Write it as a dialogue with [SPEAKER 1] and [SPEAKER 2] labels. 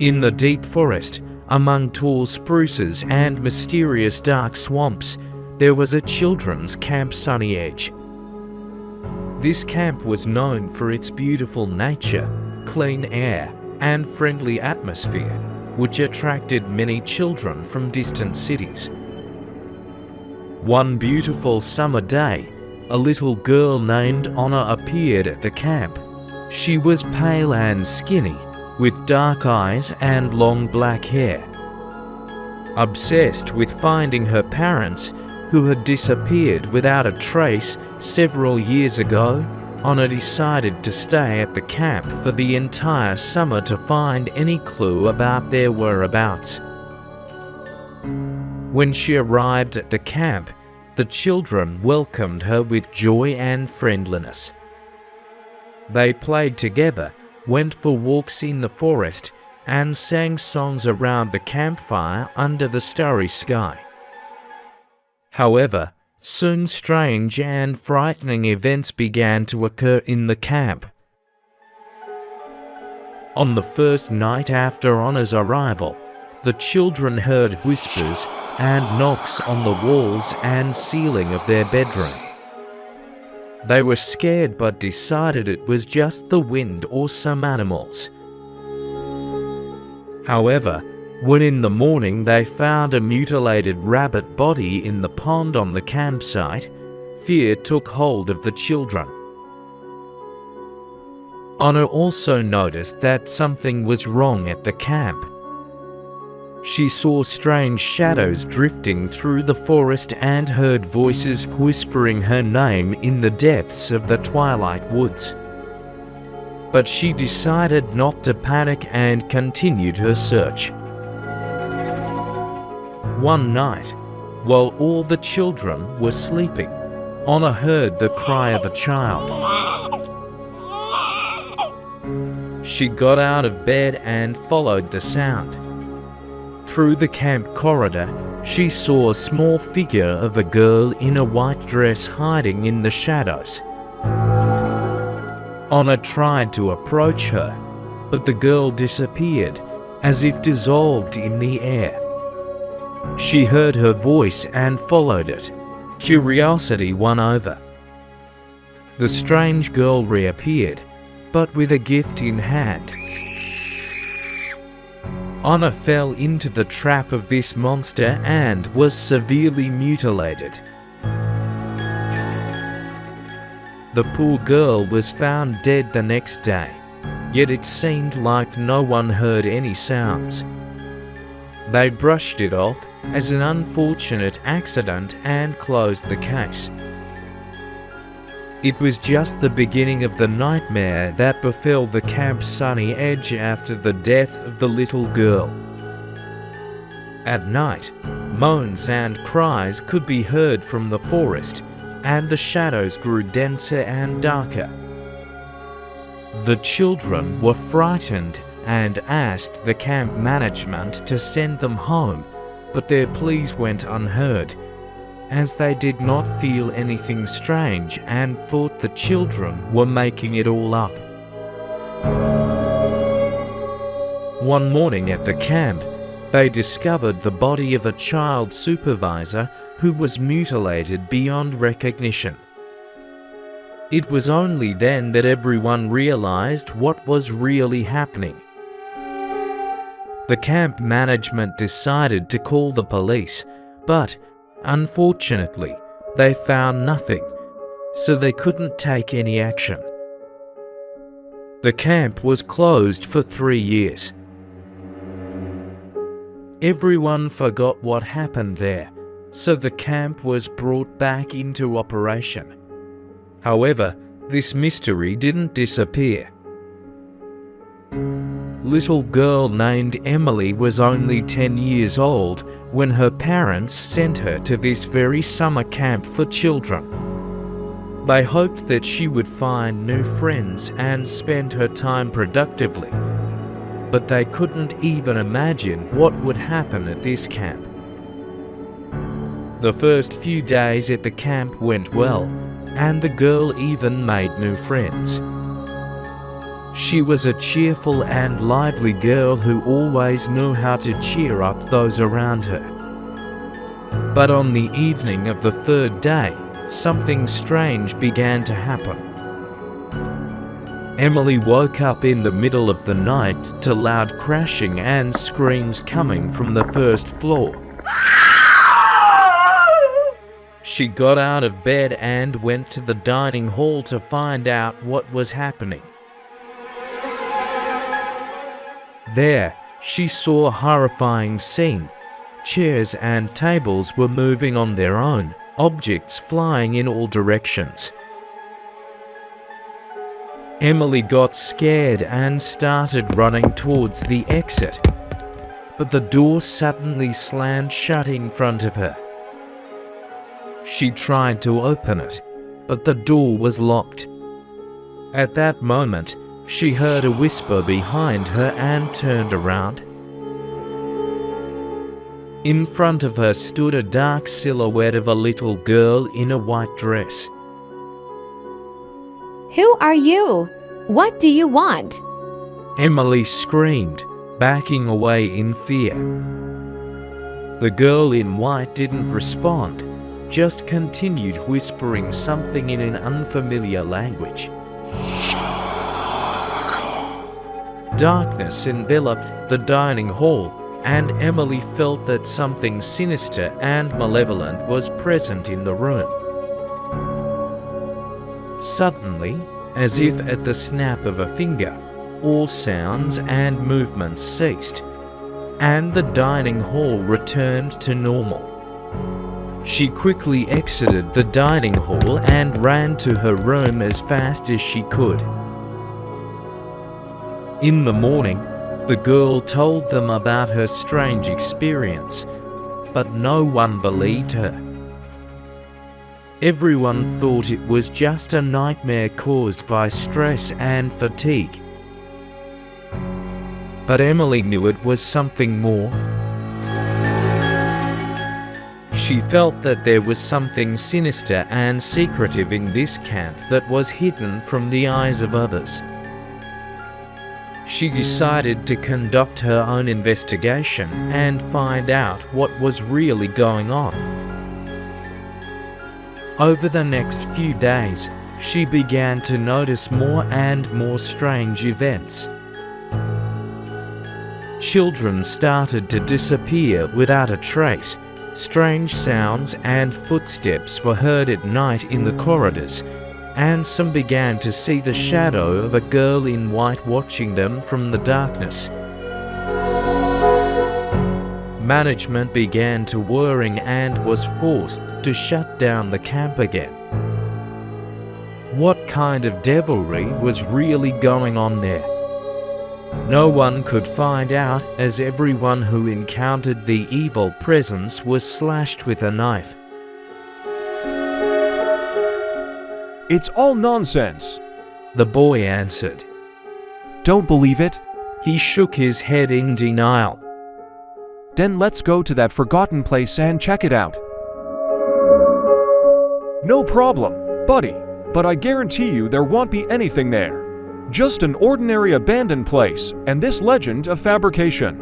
[SPEAKER 1] In the deep forest, among tall spruces and mysterious dark swamps, there was a children's camp Sunny Edge. This camp was known for its beautiful nature, clean air, and friendly atmosphere, which attracted many children from distant cities. One beautiful summer day, a little girl named Anna appeared at the camp. She was pale and skinny, with dark eyes and long black hair. Obsessed with finding her parents, who had disappeared without a trace several years ago, Anna decided to stay at the camp for the entire summer to find any clue about their whereabouts. When she arrived at the camp, the children welcomed her with joy and friendliness. They played together, went for walks in the forest, and sang songs around the campfire under the starry sky. However, soon strange and frightening events began to occur in the camp. On the first night after Anna's arrival, the children heard whispers and knocks on the walls and ceiling of their bedroom. They were scared but decided it was just the wind or some animals. However, when in the morning they found a mutilated rabbit body in the pond on the campsite, fear took hold of the children. Anna also noticed that something was wrong at the camp. She saw strange shadows drifting through the forest and heard voices whispering her name in the depths of the twilight woods. But she decided not to panic and continued her search. One night, while all the children were sleeping, Anna heard the cry of a child. She got out of bed and followed the sound. Through the camp corridor, she saw a small figure of a girl in a white dress hiding in the shadows. Anna tried to approach her, but the girl disappeared, as if dissolved in the air. She heard her voice and followed it. Curiosity won over. The strange girl reappeared, but with a gift in hand. Anna fell into the trap of this monster and was severely mutilated. The poor girl was found dead the next day, yet it seemed like no one heard any sounds. They brushed it off as an unfortunate accident and closed the case. It was just the beginning of the nightmare that befell the camp Sunny Edge after the death of the little girl. At night, moans and cries could be heard from the forest, and the shadows grew denser and darker. The children were frightened and asked the camp management to send them home, but their pleas went unheard, as they did not feel anything strange and thought the children were making it all up. One morning at the camp, they discovered the body of a child supervisor who was mutilated beyond recognition. It was only then that everyone realized what was really happening. The camp management decided to call the police, but unfortunately, they found nothing, so they couldn't take any action. The camp was closed for 3 years. Everyone forgot what happened there, so the camp was brought back into operation. However, this mystery didn't disappear. Little girl named Emily was only 10 years old when her parents sent her to this very summer camp for children. They hoped that she would find new friends and spend her time productively, but they couldn't even imagine what would happen at this camp. The first few days at the camp went well, and the girl even made new friends. She was a cheerful and lively girl who always knew how to cheer up those around her. But on the evening of the third day, something strange began to happen. Emily woke up in the middle of the night to loud crashing and screams coming from the first floor. She got out of bed and went to the dining hall to find out what was happening. There, she saw a horrifying scene. Chairs and tables were moving on their own, objects flying in all directions. Emily got scared and started running towards the exit, but the door suddenly slammed shut in front of her. She tried to open it, but the door was locked. At that moment, she heard a whisper behind her and turned around. In front of her stood a dark silhouette of a little girl in a white dress.
[SPEAKER 2] Who are you? What do you want?
[SPEAKER 1] Emily screamed, backing away in fear. The girl in white didn't respond, just continued whispering something in an unfamiliar language. Darkness enveloped the dining hall, and Emily felt that something sinister and malevolent was present in the room. Suddenly, as if at the snap of a finger, all sounds and movements ceased, and the dining hall returned to normal. She quickly exited the dining hall and ran to her room as fast as she could. In the morning, the girl told them about her strange experience, but no one believed her. Everyone thought it was just a nightmare caused by stress and fatigue. But Emily knew it was something more. She felt that there was something sinister and secretive in this camp that was hidden from the eyes of others. She decided to conduct her own investigation and find out what was really going on. Over the next few days, she began to notice more and more strange events. Children started to disappear without a trace. Strange sounds and footsteps were heard at night in the corridors, and some began to see the shadow of a girl in white watching them from the darkness. Management began to worrying and was forced to shut down the camp again. What kind of devilry was really going on there? No one could find out, as everyone who encountered the evil presence was slashed with a knife.
[SPEAKER 3] It's all nonsense,
[SPEAKER 1] the boy answered.
[SPEAKER 3] Don't believe it?
[SPEAKER 1] He shook his head in denial.
[SPEAKER 3] Then let's go to that forgotten place and check it out. No problem, buddy, but I guarantee you there won't be anything there. Just an ordinary abandoned place, and this legend a fabrication.